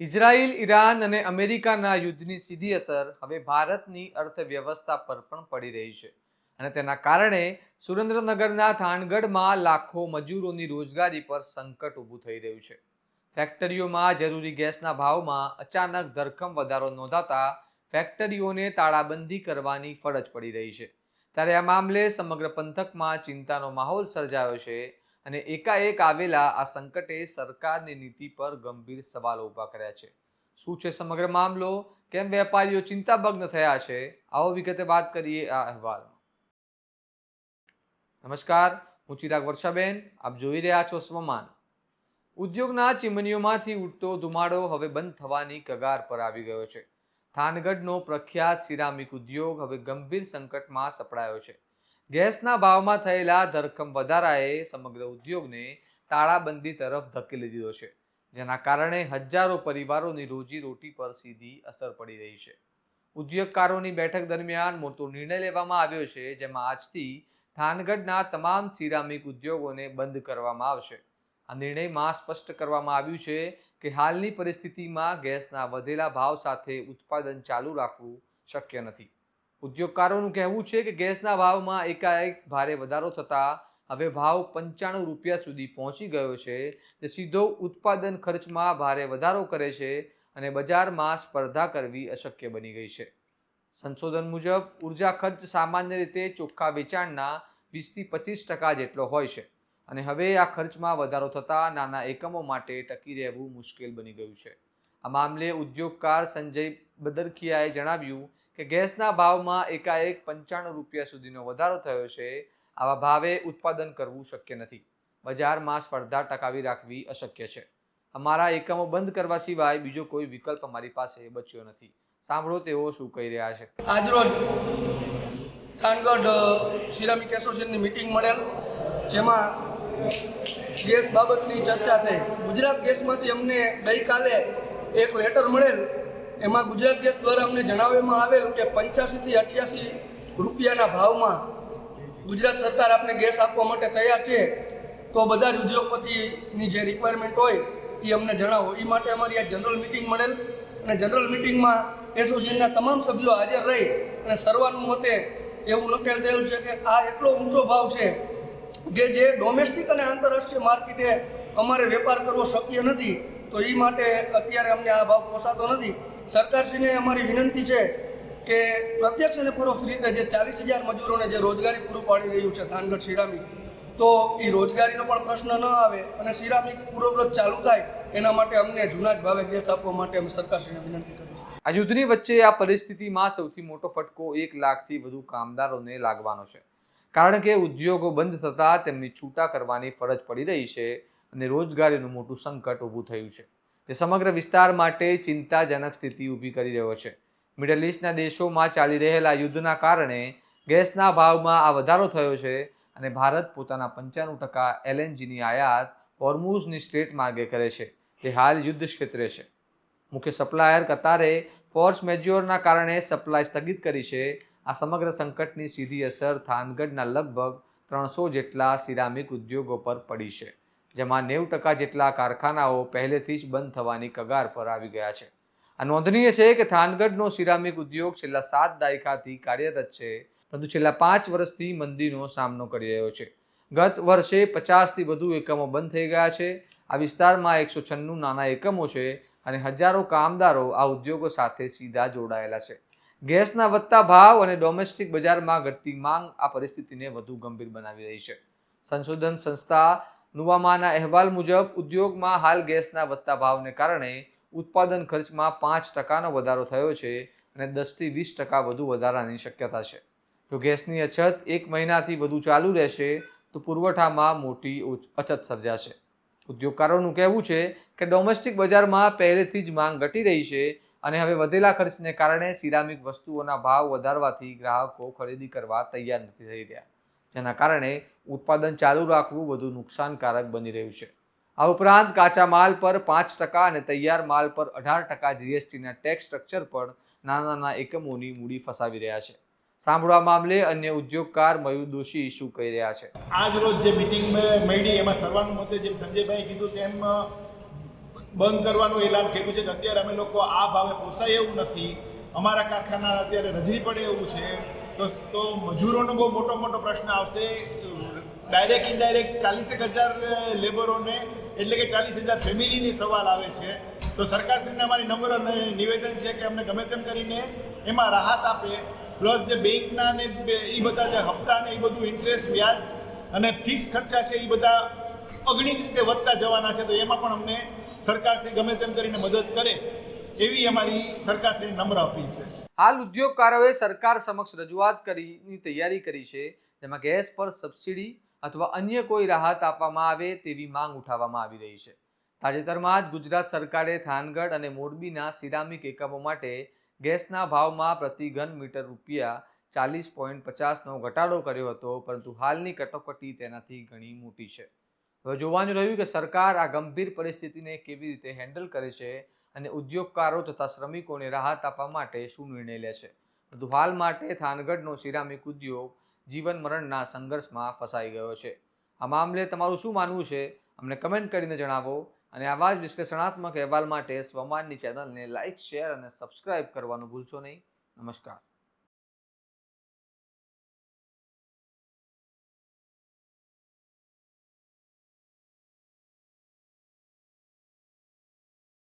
Israel, Iran અને અમેરિકાના યુદ્ધની સીધી અસર હવે ભારતની અર્થવ્યવસ્થા પર પણ પડી રહી છે અને તેના કારણે સુરેન્દ્રનગરના થાનગઢમાં લાખો મજૂરોની રોજગારી પર સંકટ ઊભું થઈ રહ્યું છે. ફેક્ટરીઓમાં જરૂરી ગેસના ભાવમાં અચાનક ધરખમ વધારો નોંધાતા ફેક્ટરીઓને તાળાબંધી કરવાની ફરજ પડી રહી છે. ત્યારે આ મામલે સમગ્ર પંથકમાં ચિંતાનો માહોલ સર્જાયો છે અને એકાએક આવેલા આ સંકટે સરકારની નીતિ પર ગંભીર સવાલો ઊભા કર્યા છે. શું છે સમગ્ર મામલો? કેમ વેપારીઓ ચિંતામગ્ન થયા છે? આવો વિગતે વાત કરીએ આ અહેવાલમાં. નમસ્કાર, હું ચિરાગ વર્ષાબેન. આપ જોઈ રહ્યા છો સ્વમાન. ઉદ્યોગના ચીમનીઓમાંથી ઉઠતો ધુમાડો હવે બંધ થવાની કગાર પર આવી ગયો છે. થાનગઢનો પ્રખ્યાત સિરામિક ઉદ્યોગ હવે ગંભીર સંકટમાં સપડાયો છે. ગેસના ભાવમાં થયેલા ધરખમ વધારાએ સમગ્ર ઉદ્યોગને તાળાબંધી તરફ ધકેલી દીધો છે, જેના કારણે હજારો પરિવારોની રોજીરોટી પર સીધી અસર પડી રહી છે. ઉદ્યોગકારોની બેઠક દરમિયાન મોટો નિર્ણય લેવામાં આવ્યો છે, જેમાં આજથી થાનગઢના તમામ સિરામિક ઉદ્યોગોને બંધ કરવામાં આવશે. આ નિર્ણયમાં સ્પષ્ટ કરવામાં આવ્યું છે કે હાલની પરિસ્થિતિમાં ગેસના વધેલા ભાવ સાથે ઉત્પાદન ચાલુ રાખવું શક્ય નથી. ઉદ્યોગકારોનું કહેવું છે કે ગેસના ભાવમાં એકાએક ભારે વધારો થતાં હવે ભાવ 95 રૂપિયા સુધી પહોંચી ગયો છે, જે સીધો ઉત્પાદન ખર્ચમાં ભારે વધારો કરે છે અને બજારમાં સ્પર્ધા કરવી અશક્ય બની ગઈ છે. સંશોધન મુજબ ઉર્જા ખર્ચ સામાન્ય રીતે ચોખ્ખા વેચાણના 20 થી 25% જેટલો હોય છે અને હવે આ ખર્ચમાં વધારો થતાં નાના એકમો માટે ટકી રહેવું મુશ્કેલ બની ગયું છે. આ મામલે ઉદ્યોગકાર સંજય બદરખિયાએ જણાવ્યું કે ગેસના ભાવમાં એકાએક 95 રૂપિયા સુધીનો વધારો થયો છે. આવા ભાવે ઉત્પાદન કરવું શક્ય નથી. બજારમાં સ્પર્ધા ટકાવી રાખવી અશક્ય છે. અમારા એકમો બંધ કરવા સિવાય બીજો કોઈ વિકલ્પ અમારી પાસે બચ્યો નથી. સાંભળો તેઓ શું કહી રહ્યા છે. આજરોજ થાનગઢ સિરામિક એસોસિએશનની મિટિંગ મળેલ, જેમાં ગેસ બાબતની ચર્ચા થઈ. ગુજરાત ગેસમાંથી અમને ગઈકાલે એક લેટર મળેલ. એમાં ગુજરાત ગેસ દ્વારા અમને જણાવવામાં આવેલ કે 85 થી 88 રૂપિયાના ભાવમાં ગુજરાત સરકાર આપને ગેસ આપવા માટે તૈયાર છે, તો બધા જ ઉદ્યોગપતિની જે રિક્વાયરમેન્ટ હોય એ અમને જણાવો. એ માટે અમારી આ જનરલ મિટિંગ મળેલ અને જનરલ મિટિંગમાં એસોસિએશનના તમામ સભ્યો હાજર રહી અને સર્વાનુમતે એવું નક્કી થયેલું છે કે આ એટલો ઊંચો ભાવ છે કે જે ડોમેસ્ટિક અને આંતરરાષ્ટ્રીય માર્કેટે અમારે વેપાર કરવો શક્ય નથી. તો એ માટે અત્યારે અમને આ ભાવ પોસાતો નથી. સરકારશ્રીને અમારી વિનંતી છે કે પ્રત્યક્ષ અને પરોક્ષ રીતે જે 40,000 મજૂરોને જે રોજગારી પૂરું પાડી રહ્યું છે થાનગઢ સિરામિક, તો એ રોજગારીનો પણ પ્રશ્ન ન આવે અને સિરામિક પૂર્વવ્રત ચાલુ થાય, એના માટે અમને જૂના જ ભાવે ગેસ આપવા માટે અમે સરકારશ્રીને વિનંતી કરીશું. આ યુદ્ધની વચ્ચે આ પરિસ્થિતિમાં સૌથી મોટો ફટકો 1 લાખથી વધુ કામદારોને લાગવાનો છે, કારણ કે ઉદ્યોગો બંધ થતાં તેમની છૂટા કરવાની ફરજ પડી રહી છે અને રોજગારીનું મોટું સંકટ ઊભું થયું છે, જે સમગ્ર વિસ્તાર માટે ચિંતાજનક સ્થિતિ ઊભી કરી રહ્યો છે. મિડલ ઇસ્ટના દેશોમાં ચાલી રહેલા યુદ્ધના કારણે ગેસના ભાવમાં આ વધારો થયો છે અને ભારત પોતાના 95% એલએનજીની આયાત હોર્મુઝની સ્ટ્રેટ માર્ગે કરે છે, જે હાલ યુદ્ધ ક્ષેત્રે છે. મુખ્ય સપ્લાયર કતારે ફોર્સ મેજ્યોરના કારણે સપ્લાય સ્થગિત કરી છે. આ સમગ્ર સંકટની સીધી અસર થાનગઢના લગભગ 300 જેટલા સિરામિક ઉદ્યોગો પર પડી છે, જેમાં 90% જેટલા કારખાનાઓ પહેલેથી જ બંધ થવાની કગાર પર આવી ગયા છે. આ નોંધનીય છે કે થાનગઢનો સિરામિક ઉદ્યોગ છેલ્લા 7 દાયકાથી કાર્યરત છે, પરંતુ છેલ્લા 5 વર્ષથી મંદીનો સામનો કરી રહ્યો છે. ગત વર્ષે 50થી વધુ એકમો બંધ થઈ ગયા છે. આ વિસ્તારમાં 196 નાના એકમો છે અને હજારો કામદારો આ ઉદ્યોગો સાથે સીધા જોડાયેલા છે. ગેસના વધતા ભાવ અને ડોમેસ્ટિક બજારમાં ઘટતી માંગ આ પરિસ્થિતિને વધુ ગંભીર બનાવી રહી છે. સંશોધન સંસ્થા નુવામાના અહેવાલ મુજબ ઉદ્યોગમાં હાલ ગેસના વધતા ભાવને કારણે ઉત્પાદન ખર્ચમાં 5%નો વધારો થયો છે અને 10 થી 20% વધુ વધારાની શક્યતા છે. જો ગેસની અછત 1 મહિનાથી વધુ ચાલુ રહેશે તો પુરવઠામાં મોટી અછત સર્જાશે. ઉદ્યોગકારોનું કહેવું છે કે ડોમેસ્ટિક બજારમાં પહેલેથી જ માંગ ઘટી રહી છે અને હવે વધેલા ખર્ચને કારણે સિરામિક વસ્તુઓના ભાવ વધારવાથી ગ્રાહકો ખરીદી કરવા તૈયાર નથી થઈ રહ્યા, જેના કારણે ઉત્પાદન ચાલુ રાખવું વધુ નુકસાનકારક બની રહ્યું છે. આ ઉપરાંત કાચા માલ પર 5% અને તૈયાર માલ પર 18% જીએસટીના ટેક્સ સ્ટ્રક્ચર પર નાના એકમોની મૂડી ફસાવી રહ્યા છે. સાંભળવા મામલે અન્ય ઉદ્યોગકાર મયુર દોશી શું કહી રહ્યા છે. આજ રોજ જે મિટિંગ મળી એમાં સર્વાનુમતે જેમ સંજયભાઈ કીધું તેમ બંધ કરવાનું એલાન કર્યું છે કે અત્યારે અમે લોકો આ ભાવે પોસાય એવું નથી, અમારા કારખાના અત્યારે રજડી પડે એવું છે, તો મજૂરોનો બહુ મોટો પ્રશ્ન આવશે. ડાયરેક્ટ ઇનડાયરેક્ટ 40,000 લેબરોને એટલે કે 40,000 ફેમિલીની સવાલ આવે છે. તો સરકારશ્રીને અમારી નમ્ર નિવેદન છે કે અમને ગમે તેમ કરીને એમાં રાહત આપે, પ્લસ જે બેંકના ને એ બધા જે હપ્તા ને એ બધું ઇન્ટરેસ્ટ, વ્યાજ અને ફિક્સ ખર્ચા છે એ બધા અગણિત રીતે વધતા જવાના છે. તો એમાં પણ અમને સરકારશ્રી ગમે તેમ કરીને મદદ કરે એવી અમારી સરકારશ્રીની નમ્ર અપીલ છે. હાલ ઉદ્યોગકારોએ સરકાર સમક્ષ રજૂઆત કરીની તૈયારી કરી છે, જેમાં ગેસ પર સબસિડી અથવા અન્ય કોઈ રાહત આપવામાં આવે તેવી માંગ ઉઠાવવામાં આવી રહી છે. તાજેતરમાં જ ગુજરાત સરકારે થાનગઢ અને મોરબીના સિરામિક એકમો માટે ગેસના ભાવમાં પ્રતિ ઘન મીટર ₹40.50નો ઘટાડો કર્યો હતો, પરંતુ હાલની કટોકટી તેનાથી ઘણી મોટી છે. હવે જોવાનું રહ્યું કે સરકાર આ ગંભીર પરિસ્થિતિને કેવી રીતે હેન્ડલ કરે છે અને ઉદ્યોગકારો તથા શ્રમિકોને રાહત આપવા માટે શું નિર્ણય લે છે. પરંતુ હાલ માટે થાનગઢનો સિરામિક ઉદ્યોગ જીવન મરણના સંઘર્ષમાં ફસાઈ ગયો છે. આ મામલે તમારું શું માનવું છે અમને કમેન્ટ કરીને જણાવો, અને આવા જ વિશ્લેષણાત્મક અહેવાલ માટે સ્વમાનની ચેનલને લાઇક, શેર અને સબસ્ક્રાઇબ કરવાનું ભૂલશો નહીં. નમસ્કાર.